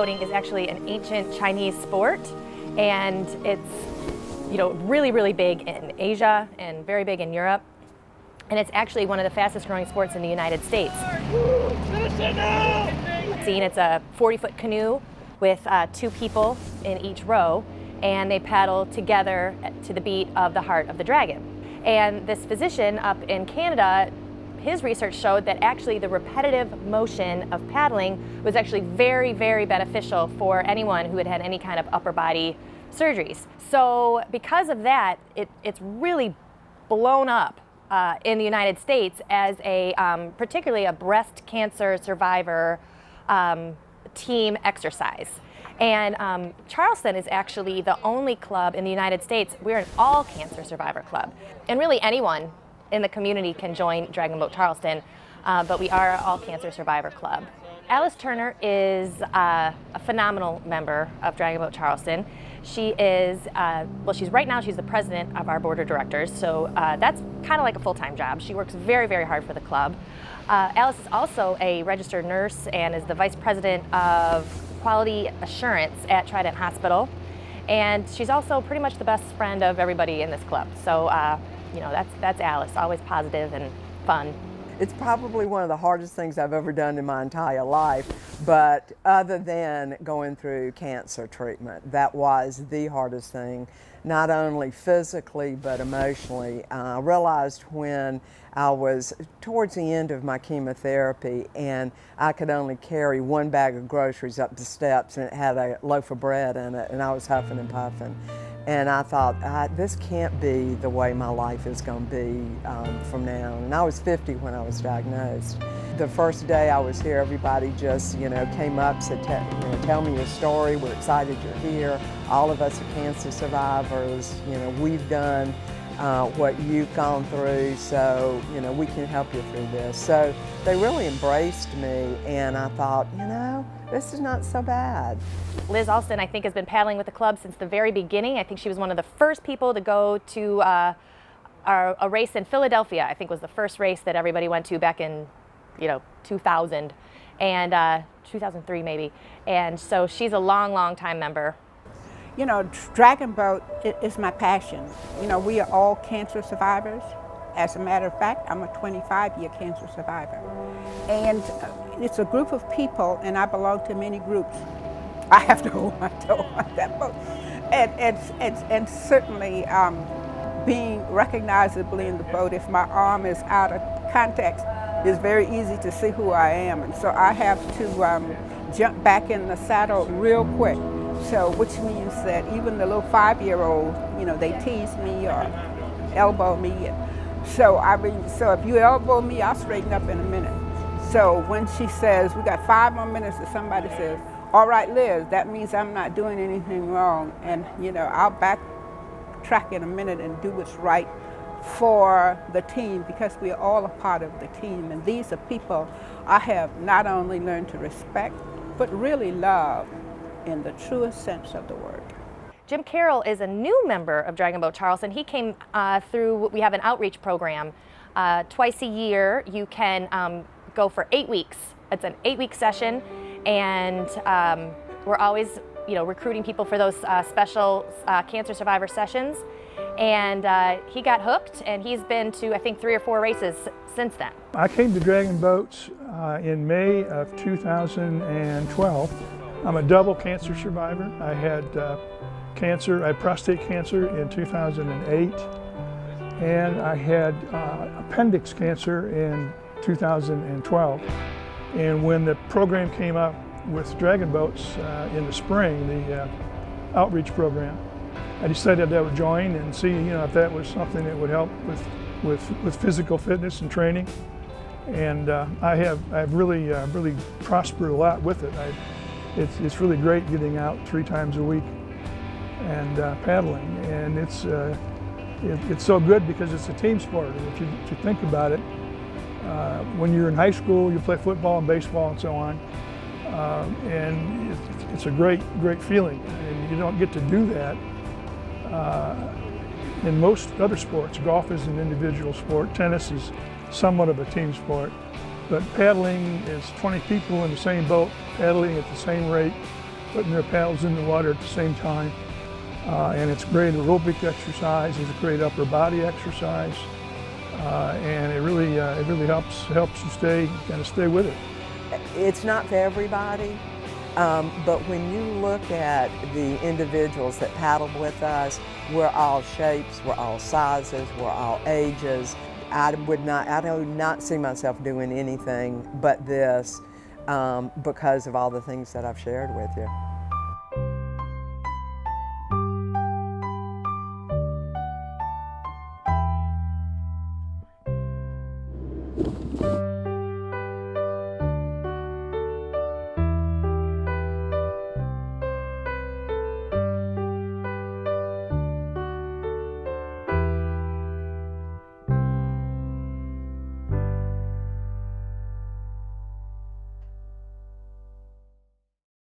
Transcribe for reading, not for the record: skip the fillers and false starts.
boating is actually an ancient Chinese sport, and it's really, really big in Asia and very big in Europe. And it's actually one of the fastest growing sports in the United States. It's a 40-foot canoe with 2 people in each row, and they paddle together to the beat of the Heart of the Dragon. And this physician up in Canada, his research showed that actually the repetitive motion of paddling was actually very, very beneficial for anyone who had had any kind of upper body surgeries. So because of that, it's really blown up in the United States as particularly a breast cancer survivor team exercise. And Charleston is actually the only club in the United States. We're an all cancer survivor club. And really anyone in the community can join Dragon Boat Charleston, but we are an all cancer survivor club. Alice Turner is a phenomenal member of Dragon Boat Charleston. She is, right now she's the president of our board of directors, so that's kind of like a full-time job. She works very, very hard for the club. Alice is also a registered nurse and is the vice president of quality assurance at Trident Hospital. And she's also pretty much the best friend of everybody in this club. So, that's Alice, always positive and fun. It's probably one of the hardest things I've ever done in my entire life, but other than going through cancer treatment, that was the hardest thing, not only physically but emotionally. I realized when I was towards the end of my chemotherapy and I could only carry 1 bag of groceries up the steps, and it had a loaf of bread in it, and I was huffing and puffing. And I thought, this can't be the way my life is going to be from now. And I was 50 when I was diagnosed. The first day I was here, everybody just, came up, said, tell me your story. We're excited you're here. All of us are cancer survivors. We've done what you've gone through, so, we can help you through this. So they really embraced me, and I thought, this is not so bad. Liz Alston, I think, has been paddling with the club since the very beginning. I think she was one of the first people to go to a race in Philadelphia. I think was the first race that everybody went to back in, 2000 and 2003 maybe. And so she's a long, long time member. Dragon Boat is my passion. We are all cancer survivors. As a matter of fact, I'm a 25-year cancer survivor. And it's a group of people, and I belong to many groups. I have to hold my toe on that boat. And certainly being recognizably in the boat, if my arm is out of context, it's very easy to see who I am. And so I have to jump back in the saddle real quick. So, which means that even the little 5-year-old, they tease me or elbow me. So if you elbow me, I'll straighten up in a minute. So when she says, we got 5 more minutes, and somebody says, all right, Liz, that means I'm not doing anything wrong. And, I'll backtrack in a minute and do what's right for the team, because we are all a part of the team. And these are people I have not only learned to respect, but really love in the truest sense of the word. Jim Carroll is a new member of Dragon Boat Charleston. He came we have an outreach program. Twice a year, you can go for 8 weeks. It's an 8-week session, and we're always, recruiting people for those special cancer survivor sessions. And he got hooked, and he's been to, I think, 3 or 4 races since then. I came to Dragon Boats in May of 2012. I'm a double cancer survivor. I had cancer, I had prostate cancer in 2008, and I had appendix cancer in 2012. And when the program came up with Dragon Boats in the spring, the outreach program, I decided I would join and see, if that was something that would help with physical fitness and training. And I've really prospered a lot with it. It's really great getting out 3 times a week and paddling, and it's so good because it's a team sport. And if you think about it, when you're in high school, you play football and baseball and so on, and it's a great feeling, and you don't get to do that in most other sports. Golf is an individual sport. Tennis is somewhat of a team sport. But paddling is 20 people in the same boat, paddling at the same rate, putting their paddles in the water at the same time. And it's great aerobic exercise, it's a great upper body exercise, and it really helps you stay with it. It's not for everybody, but when you look at the individuals that paddled with us, we're all shapes, we're all sizes, we're all ages. I do not see myself doing anything but this because of all the things that I've shared with you.